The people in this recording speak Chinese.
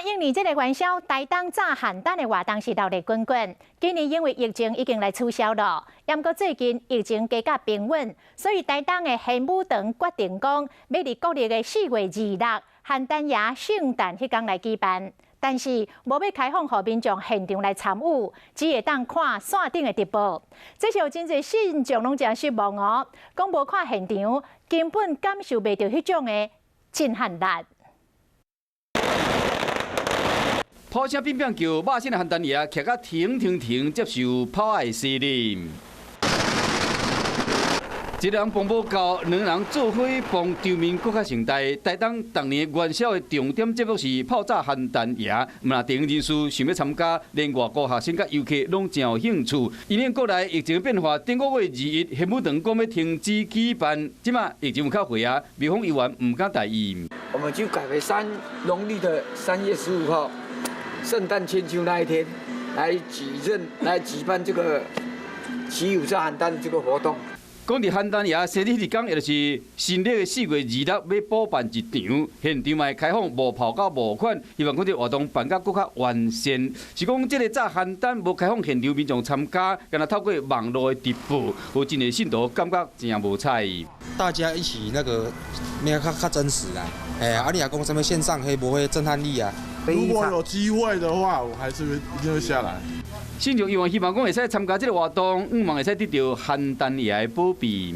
应年这个元宵，台东炸邯郸的活动是热烈滚滚。今年因为疫情已经来取消了，不过最近疫情加较平稳，所以台东的玄武堂决定讲，要伫国历的4月26，邯郸爷圣诞迄天来举办。但是无要开放予民众现场来参与，只会当看线顶的直播。这是有真侪信众拢真失望哦，讲无看现场，根本感受袂到迄种的震撼力。 炮声乒乒叫，肉身的邯郸爷徛甲停，接受炮仔的洗礼。一人帮无够，两人做伙帮场面搁较盛大。台东当年元宵的重点节目是炮炸邯郸爷，那电影人士想要参加，连外国学生甲游客拢真有兴趣。因应国内疫情变化，顶个月21，玄武堂讲要停止举办，即马疫情有较回啊，庙方议员唔敢大意。我们就改为农历的3月15号。 圣诞千秋那一天，来举办这个起舞炸邯郸这个活动。讲到邯郸爷生日日天，也就是新历的4月26，要补办一场，现场嘛开放无炮到无款，希望讲这活动办甲更较完善。是讲这个炸邯郸无开放现场民众参加，敢若透过网络的直播，有真个信徒感觉真无彩。大家一起那个，咩较真实啦。哎呀，你也讲什么线上可以不会震撼力啊？ 如果有机会的话，我还是一定会下来。信众希望讲会使参加这个活动，希望会使得到邯郸爷的保庇。